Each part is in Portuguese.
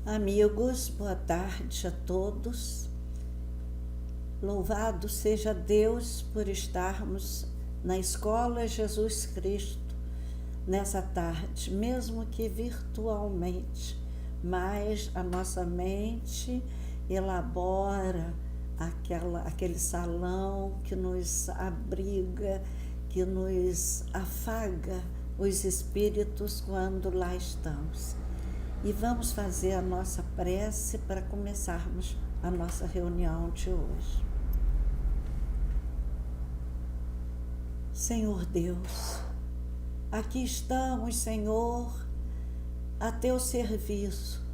Amigos, boa tarde a todos. Louvado seja Deus por estarmos na Escola Jesus Cristo nessa tarde, mesmo que virtualmente, mas a nossa mente elabora aquele salão que nos abriga, que nos afaga os espíritos quando lá estamos. E vamos fazer a nossa prece para começarmos a nossa reunião de hoje. Senhor Deus, aqui estamos, Senhor, a teu serviço,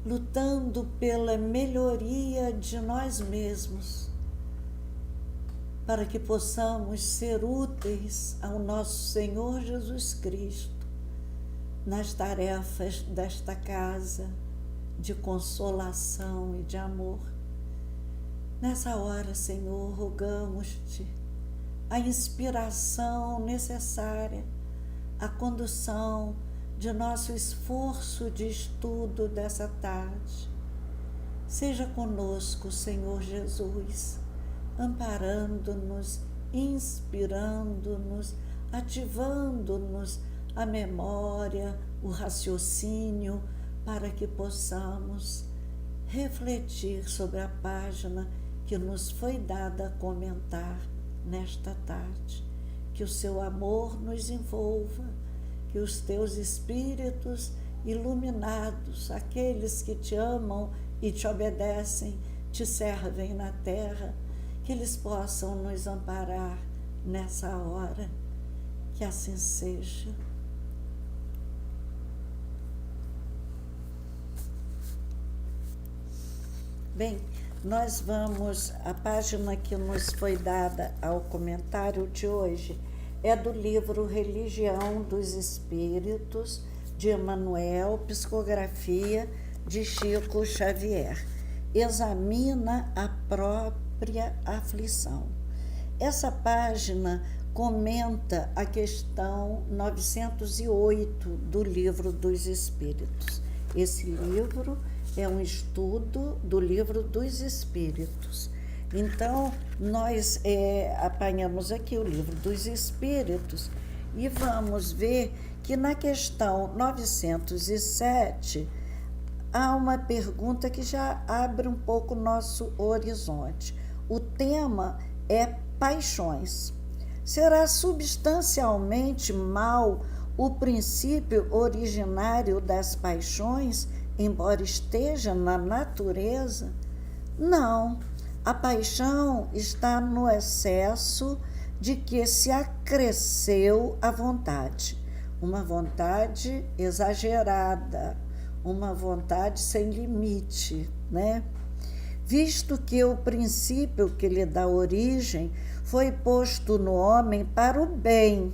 lutando pela melhoria de nós mesmos, para que possamos ser úteis ao nosso Senhor Jesus Cristo nas tarefas desta casa de consolação e de amor. Nessa hora, Senhor, rogamos-te a inspiração necessária, a condução de nosso esforço de estudo dessa tarde. Seja conosco, Senhor Jesus, amparando-nos, inspirando-nos, ativando-nos a memória, o raciocínio, para que possamos refletir sobre a página que nos foi dada a comentar nesta tarde. Que o seu amor nos envolva, que os teus espíritos iluminados, aqueles que te amam e te obedecem, te servem na terra, que eles possam nos amparar nessa hora. Que assim seja. Bem, nós vamos, a página que nos foi dada ao comentário de hoje é do livro Religião dos Espíritos, de Emmanuel, psicografia de Chico Xavier. Examina a própria aflição. Essa página comenta a questão 908 do Livro dos Espíritos. Esse livro é um estudo do Livro dos Espíritos. Então, nós apanhamos aqui o Livro dos Espíritos e vamos ver que na questão 907 há uma pergunta que já abre um pouco o nosso horizonte. O tema é paixões. Será substancialmente mau o princípio originário das paixões, embora esteja na natureza? Não, a paixão está no excesso de que se acresceu a vontade, uma vontade exagerada, uma vontade sem limite, né? Visto que o princípio que lhe dá origem foi posto no homem para o bem,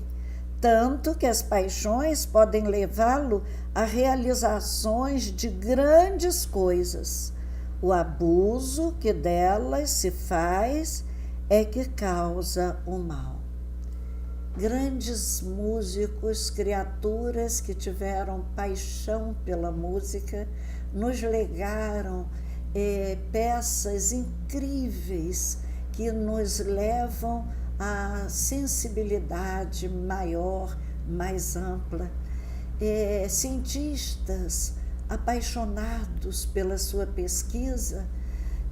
tanto que as paixões podem levá-lo a realizações de grandes coisas. O abuso que delas se faz é que causa o mal. Grandes músicos, criaturas que tiveram paixão pela música, nos legaram peças incríveis que nos levam à sensibilidade maior, mais ampla. Cientistas apaixonados pela sua pesquisa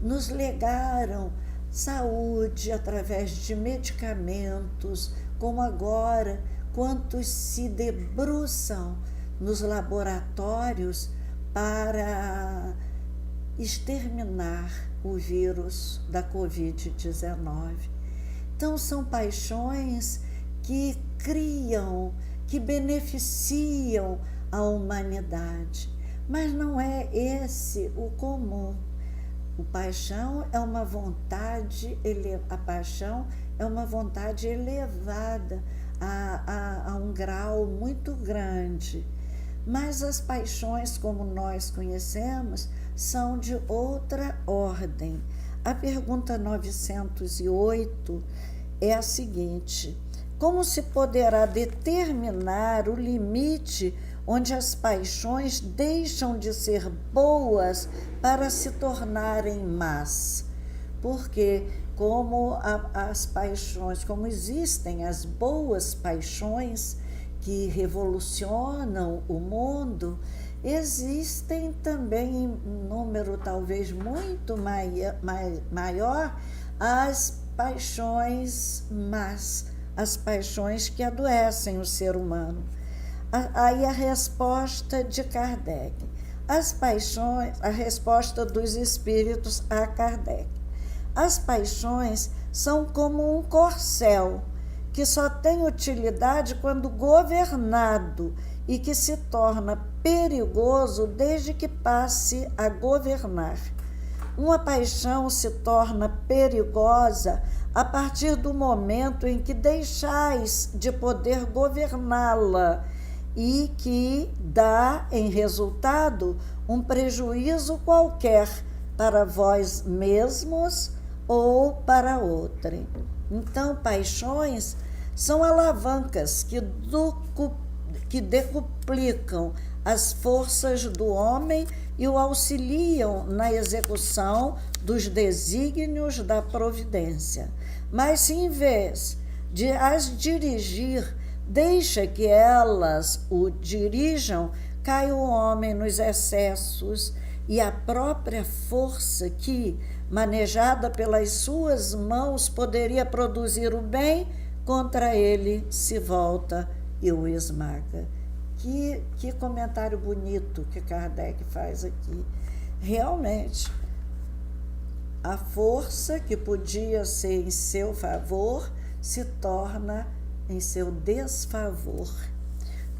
nos legaram saúde através de medicamentos, como agora quantos se debruçam nos laboratórios para exterminar o vírus da Covid-19. Então, são paixões que criam, que beneficiam a humanidade, mas não é esse o comum. A paixão é uma vontade elevada a um grau muito grande. Mas as paixões, como nós conhecemos, são de outra ordem. A pergunta 908 é a seguinte: como se poderá determinar o limite onde as paixões deixam de ser boas para se tornarem más? Porque as paixões, como existem as boas paixões que revolucionam o mundo, existem também em número talvez muito maior as paixões más, as paixões que adoecem o ser humano. Aí a resposta de Kardec. As paixões, a resposta dos espíritos a Kardec. As paixões são como um corcel, que só tem utilidade quando governado e que se torna perigoso desde que passe a governar. Uma paixão se torna perigosa a partir do momento em que deixais de poder governá-la e que dá, em resultado, um prejuízo qualquer para vós mesmos ou para outrem. Então, paixões são alavancas que decuplicam as forças do homem e o auxiliam na execução dos desígnios da providência. Mas se em vez de as dirigir, deixa que elas o dirijam, cai o homem nos excessos e a própria força que, manejada pelas suas mãos, poderia produzir o bem, contra ele se volta e o esmaga. Que comentário bonito que Kardec faz aqui. Realmente, a força que podia ser em seu favor se torna em seu desfavor.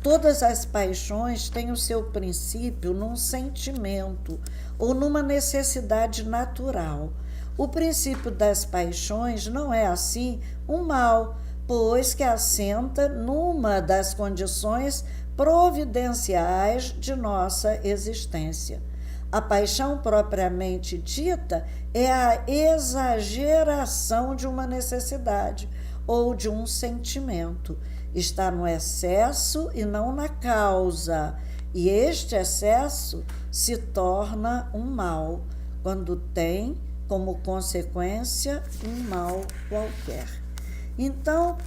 Todas as paixões têm o seu princípio num sentimento ou numa necessidade natural. O princípio das paixões não é, assim, um mal, pois que assenta numa das condições providenciais de nossa existência. A paixão propriamente dita é a exageração de uma necessidade ou de um sentimento. Está no excesso e não na causa, e este excesso se torna um mal, quando tem como consequência um mal qualquer. Então,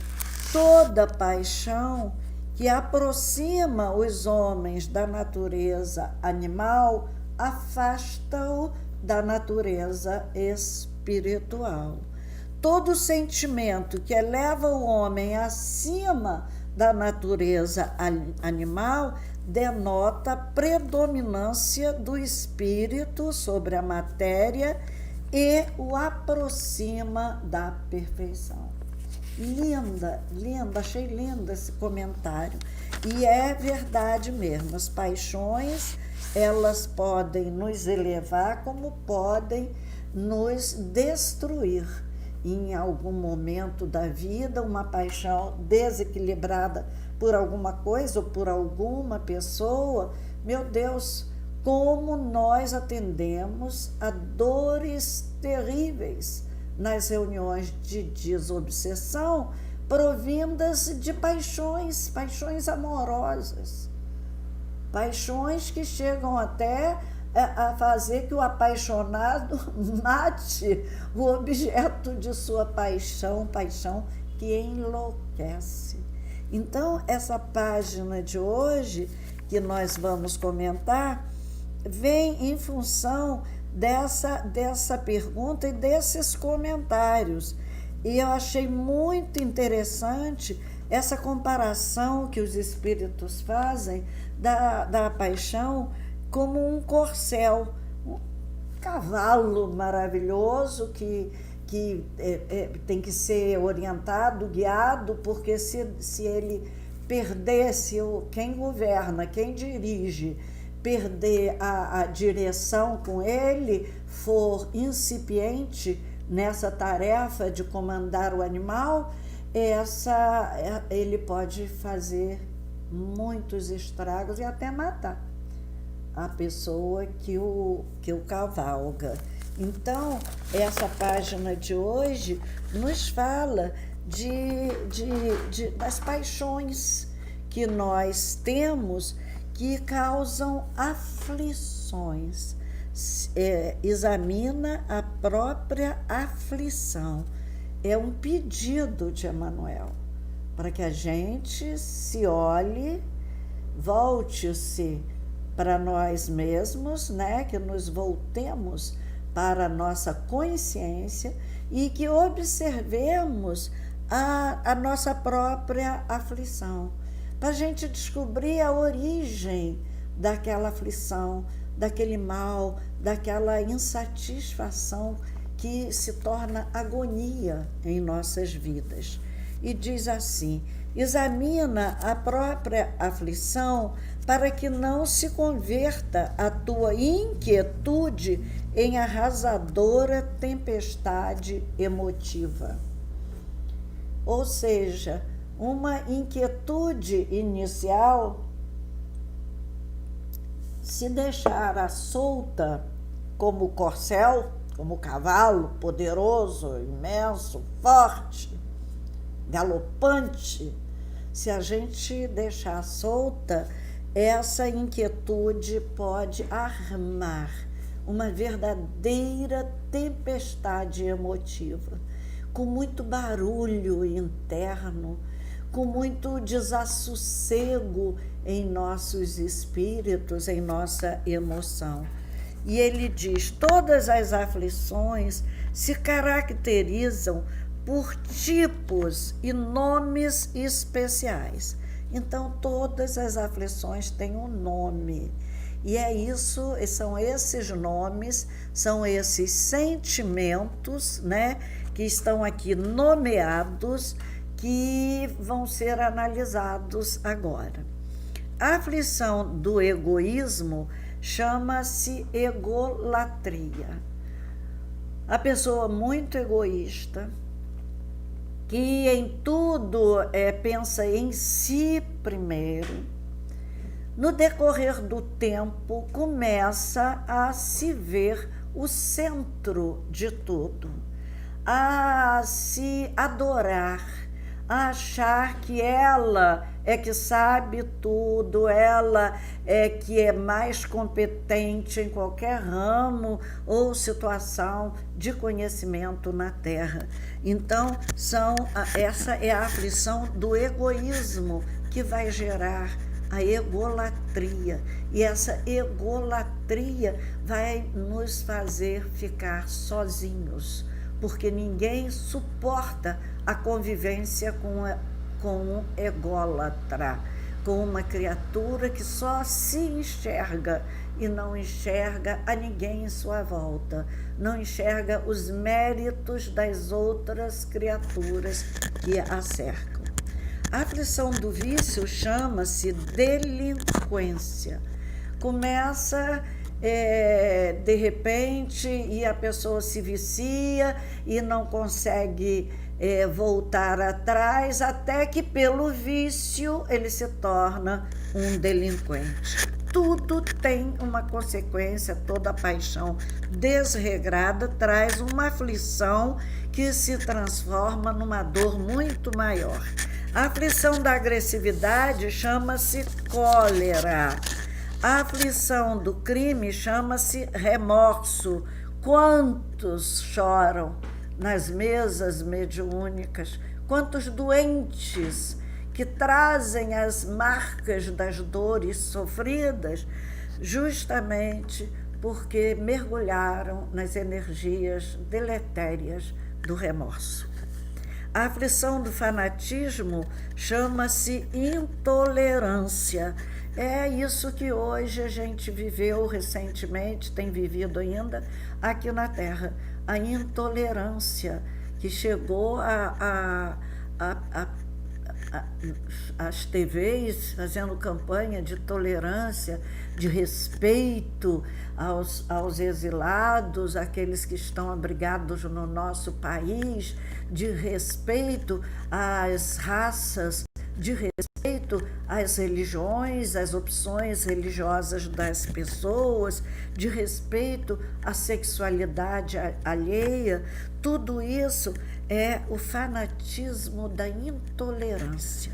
toda paixão que aproxima os homens da natureza animal afasta-o da natureza espiritual. Todo sentimento que eleva o homem acima da natureza animal denota predominância do espírito sobre a matéria e o aproxima da perfeição. Linda, achei lindo esse comentário. E é verdade mesmo, as paixões, elas podem nos elevar como podem nos destruir. Em algum momento da vida, uma paixão desequilibrada por alguma coisa ou por alguma pessoa, meu Deus, como nós atendemos a dores terríveis nas reuniões de desobsessão, provindas de paixões amorosas, paixões que chegam até a fazer que o apaixonado mate o objeto de sua paixão que enlouquece. Então, essa página de hoje, que nós vamos comentar, vem em função dessa pergunta e desses comentários. E eu achei muito interessante essa comparação que os espíritos fazem da paixão como um corcel, um cavalo maravilhoso que tem que ser orientado, guiado, porque se ele perder, quem governa, quem dirige, perder a direção com ele, for incipiente nessa tarefa de comandar o animal, ele pode fazer muitos estragos e até matar a pessoa que o cavalga. Então, essa página de hoje nos fala das paixões que nós temos que causam aflições. Examina a própria aflição. É um pedido de Emmanuel para que a gente se olhe, volte-se para nós mesmos, né? Que nos voltemos para a nossa consciência e que observemos a nossa própria aflição, para a gente descobrir a origem daquela aflição, daquele mal, daquela insatisfação que se torna agonia em nossas vidas. E diz assim: examina a própria aflição para que não se converta a tua inquietude em arrasadora tempestade emotiva. Ou seja, uma inquietude inicial, se deixar solta como o corcel, como o cavalo poderoso, imenso, forte, galopante, se a gente deixar solta, essa inquietude pode armar uma verdadeira tempestade emotiva, com muito barulho interno, com muito desassossego em nossos espíritos, em nossa emoção. E ele diz: todas as aflições se caracterizam por tipos e nomes especiais. Então, todas as aflições têm um nome. E é isso, são esses nomes, são esses sentimentos, né, que estão aqui nomeados, que vão ser analisados agora. A aflição do egoísmo chama-se egolatria. A pessoa muito egoísta, que em tudo pensa em si primeiro, no decorrer do tempo começa a se ver o centro de tudo, a se adorar, a achar que ela é que sabe tudo, ela é que é mais competente em qualquer ramo ou situação de conhecimento na Terra. Então, essa é a aflição do egoísmo que vai gerar a egolatria. E essa egolatria vai nos fazer ficar sozinhos, porque ninguém suporta a convivência com um ególatra, com uma criatura que só se enxerga e não enxerga a ninguém em sua volta, não enxerga os méritos das outras criaturas que a cercam. A aflição do vício chama-se delinquência. Começa de repente e a pessoa se vicia e não consegue voltar atrás, até que pelo vício ele se torna um delinquente. Tudo tem uma consequência, toda paixão desregrada traz uma aflição que se transforma numa dor muito maior. A aflição da agressividade chama-se cólera. A aflição do crime chama-se remorso. Quantos choram nas mesas mediúnicas? Quantos doentes que trazem as marcas das dores sofridas justamente porque mergulharam nas energias deletérias do remorso. A aflição do fanatismo chama-se intolerância. É isso que hoje a gente viveu recentemente, tem vivido ainda aqui na Terra. A intolerância que chegou às TVs fazendo campanha de tolerância, de respeito aos exilados, aqueles que estão abrigados no nosso país, de respeito às raças, de respeito às religiões, às opções religiosas das pessoas, de respeito à sexualidade alheia. Tudo isso é o fanatismo da intolerância.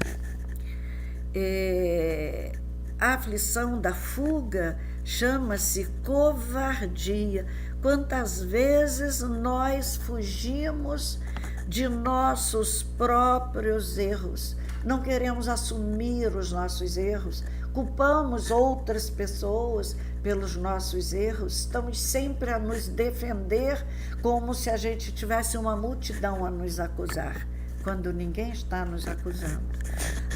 A aflição da fuga chama-se covardia. Quantas vezes nós fugimos de nossos próprios erros, não queremos assumir os nossos erros, culpamos outras pessoas pelos nossos erros, estamos sempre a nos defender como se a gente tivesse uma multidão a nos acusar, quando ninguém está nos acusando.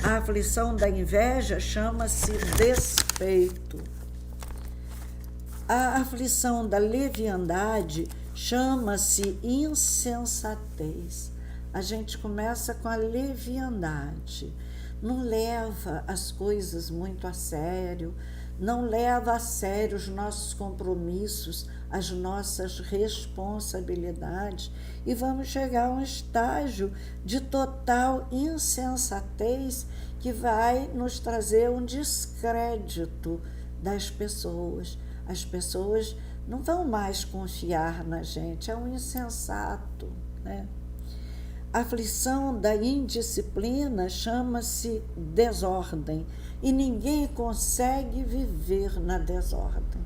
A aflição da inveja chama-se despeito. A aflição da leviandade chama-se insensatez. A gente começa com a leviandade, não leva as coisas muito a sério, não leva a sério os nossos compromissos, as nossas responsabilidades, e vamos chegar a um estágio de total insensatez que vai nos trazer um descrédito das pessoas. As pessoas não vão mais confiar na gente, é um insensato, né? A aflição da indisciplina chama-se desordem, e ninguém consegue viver na desordem.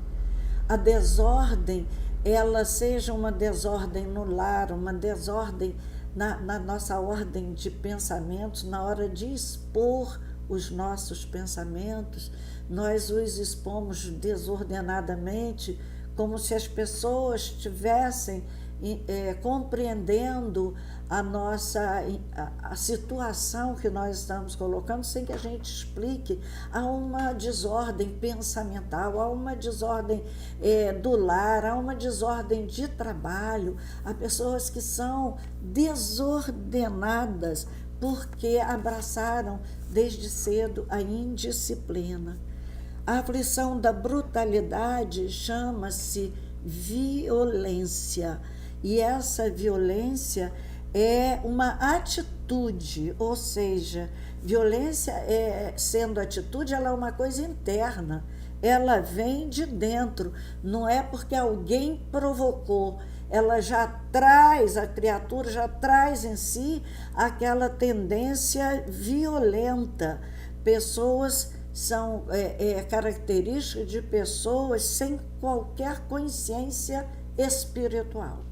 A desordem, ela seja uma desordem no lar, uma desordem na nossa ordem de pensamentos, na hora de expor os nossos pensamentos, nós os expomos desordenadamente, como se as pessoas estivessem compreendendo a situação que nós estamos colocando sem que a gente explique. Há uma desordem pensamental, há uma desordem do lar, há uma desordem de trabalho, há pessoas que são desordenadas porque abraçaram desde cedo a indisciplina. A aflição da brutalidade chama-se violência, e essa violência é uma atitude, ou seja, violência sendo atitude, ela é uma coisa interna, ela vem de dentro, não é porque alguém provocou, ela já traz, a criatura já traz em si aquela tendência violenta. Pessoas são características de pessoas sem qualquer consciência espiritual.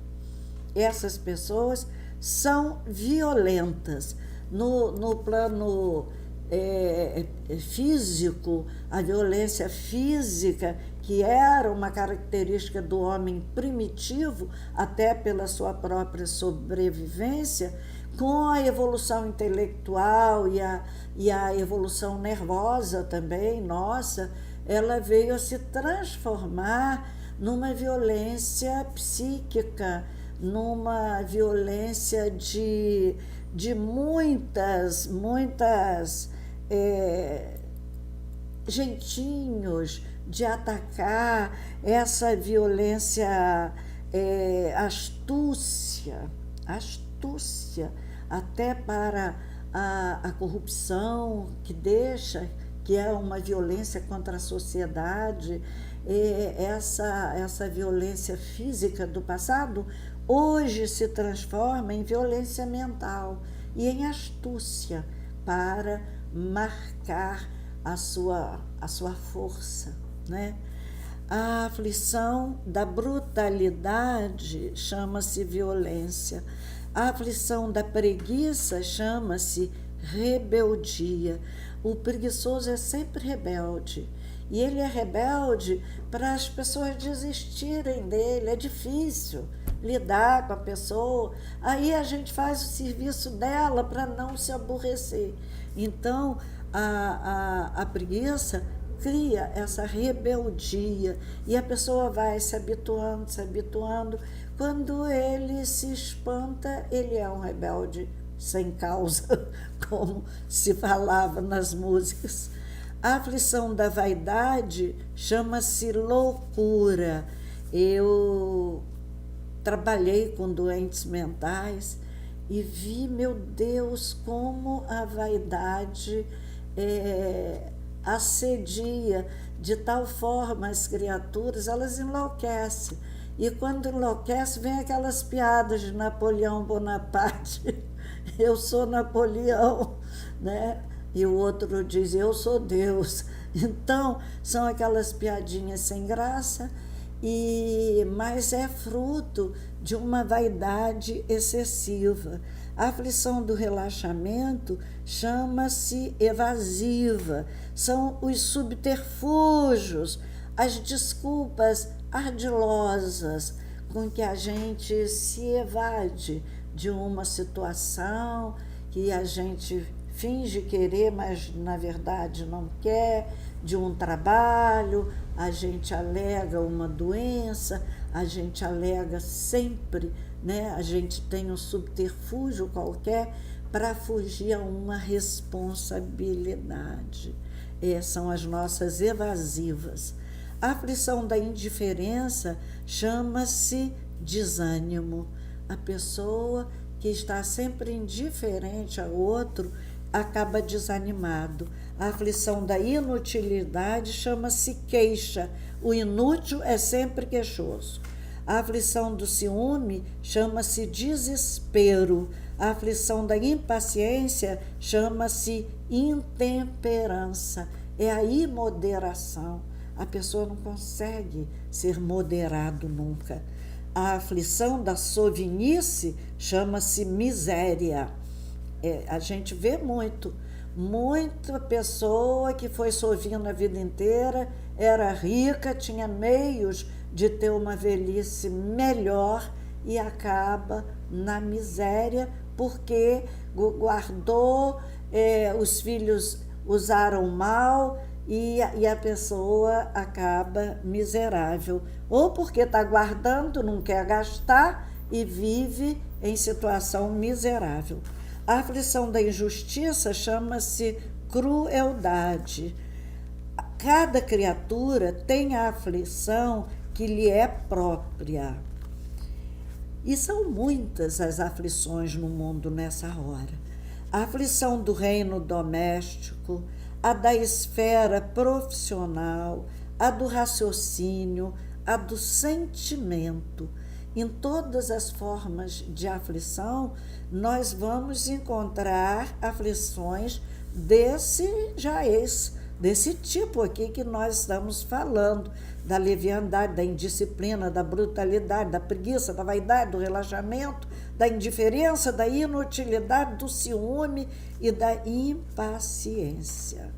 Essas pessoas são violentas. No plano físico, a violência física, que era uma característica do homem primitivo, até pela sua própria sobrevivência, com a evolução intelectual e a evolução nervosa também, nossa, ela veio a se transformar numa violência psíquica, numa violência de muitas jeitinhos de atacar, essa violência astúcia, até para a corrupção, que é uma violência contra a sociedade, essa violência física do passado, hoje se transforma em violência mental e em astúcia para marcar a sua força, né? A aflição da brutalidade chama-se violência. A aflição da preguiça chama-se rebeldia. O preguiçoso é sempre rebelde. E ele é rebelde para as pessoas desistirem dele. É difícil lidar com a pessoa. Aí a gente faz o serviço dela para não se aborrecer. Então, a preguiça cria essa rebeldia e a pessoa vai se habituando. Quando ele se espanta, ele é um rebelde sem causa, como se falava nas músicas. A aflição da vaidade chama-se loucura. Eu trabalhei com doentes mentais e vi, meu Deus, como a vaidade assedia de tal forma as criaturas, elas enlouquecem. E quando enlouquece, vem aquelas piadas de Napoleão Bonaparte. Eu sou Napoleão, né? E o outro diz, eu sou Deus. Então, são aquelas piadinhas sem graça, mas é fruto de uma vaidade excessiva. A aflição do relaxamento chama-se evasiva, são os subterfúgios, as desculpas ardilosas com que a gente se evade de uma situação que a gente finge querer, mas na verdade não quer, de um trabalho, a gente alega uma doença, a gente alega sempre, né? A gente tem um subterfúgio qualquer para fugir a uma responsabilidade. São as nossas evasivas. A aflição da indiferença chama-se desânimo. A pessoa que está sempre indiferente ao outro acaba desanimado. A aflição da inutilidade chama-se queixa. O inútil é sempre queixoso. A aflição do ciúme chama-se desespero. A aflição da impaciência chama-se intemperança. É a imoderação. A pessoa não consegue ser moderado nunca. A aflição da sovinice chama-se miséria. A gente vê muita pessoa que foi sovina a vida inteira, era rica, tinha meios de ter uma velhice melhor e acaba na miséria porque guardou, os filhos usaram mal e a pessoa acaba miserável. Ou porque está guardando, não quer gastar e vive em situação miserável. A aflição da injustiça chama-se crueldade. Cada criatura tem a aflição que lhe é própria. E são muitas as aflições no mundo nessa hora. A aflição do reino doméstico, a da esfera profissional, a do raciocínio, a do sentimento. Em todas as formas de aflição, nós vamos encontrar aflições desse tipo aqui que nós estamos falando, da leviandade, da indisciplina, da brutalidade, da preguiça, da vaidade, do relaxamento, da indiferença, da inutilidade, do ciúme e da impaciência.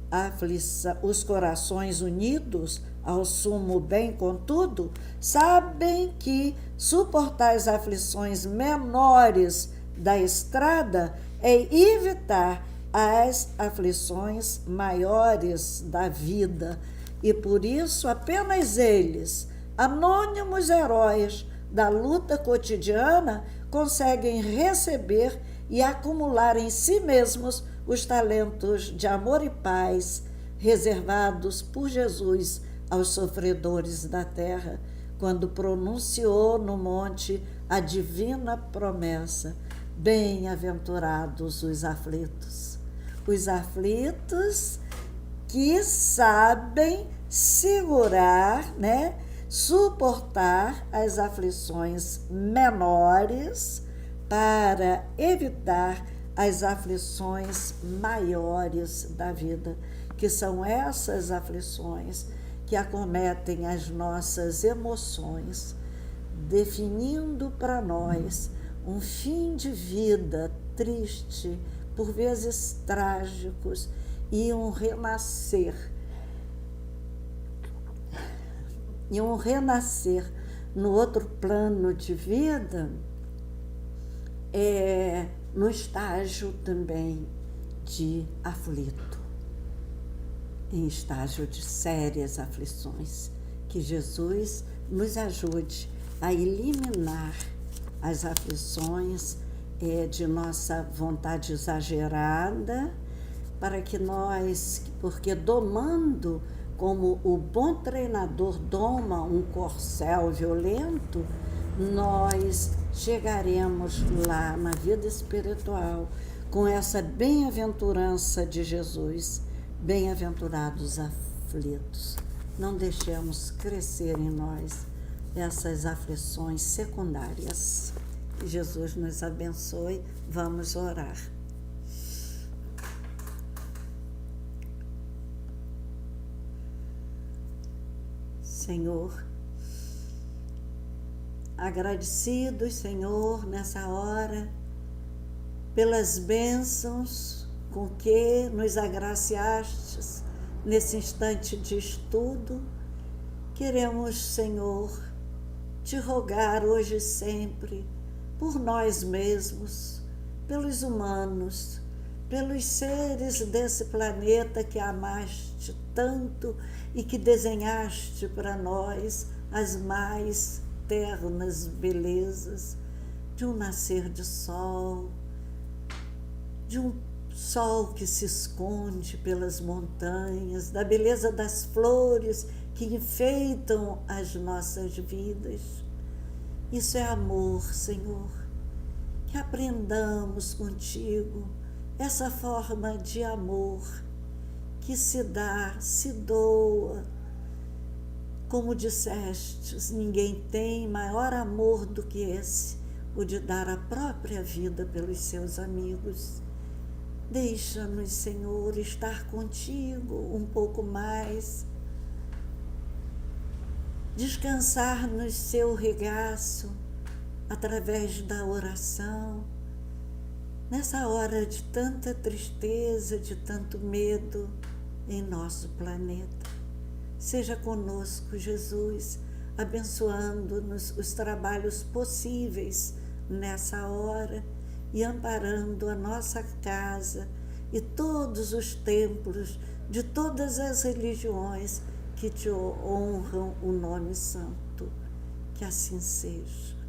A aflição, os corações unidos ao sumo bem, contudo, sabem que suportar as aflições menores da estrada é evitar as aflições maiores da vida. E por isso apenas eles, anônimos heróis da luta cotidiana, conseguem receber e acumular em si mesmos os talentos de amor e paz reservados por Jesus aos sofredores da terra, quando pronunciou no monte a divina promessa: bem-aventurados os aflitos. Os aflitos que sabem segurar, né, suportar as aflições menores para evitar as aflições maiores da vida, que são essas aflições que acometem as nossas emoções, definindo para nós um fim de vida triste, por vezes trágicos, e um renascer. No outro plano de vida, no estágio também de aflito, em estágio de sérias aflições. Que Jesus nos ajude a eliminar as aflições de nossa vontade exagerada, para que nós, porque domando, como o bom treinador doma um corcel violento, nós chegaremos lá na vida espiritual com essa bem-aventurança de Jesus. Bem-aventurados aflitos. Não deixemos crescer em nós essas aflições secundárias. Que Jesus nos abençoe. Vamos orar. Senhor, agradecidos, Senhor, nessa hora, pelas bênçãos com que nos agraciastes nesse instante de estudo, queremos, Senhor, te rogar hoje e sempre por nós mesmos, pelos humanos, pelos seres desse planeta que amaste tanto e que desenhaste para nós as mais ternas belezas de um nascer de sol, de um sol que se esconde pelas montanhas, da beleza das flores que enfeitam as nossas vidas. Isso é amor, Senhor. Que aprendamos contigo essa forma de amor que se dá, se doa. Como dissestes, ninguém tem maior amor do que esse, o de dar a própria vida pelos seus amigos. Deixa-nos, Senhor, estar contigo um pouco mais, descansar no seu regaço, através da oração, nessa hora de tanta tristeza, de tanto medo em nosso planeta. Seja conosco, Jesus, abençoando-nos os trabalhos possíveis nessa hora e amparando a nossa casa e todos os templos de todas as religiões que te honram o nome santo. Que assim seja.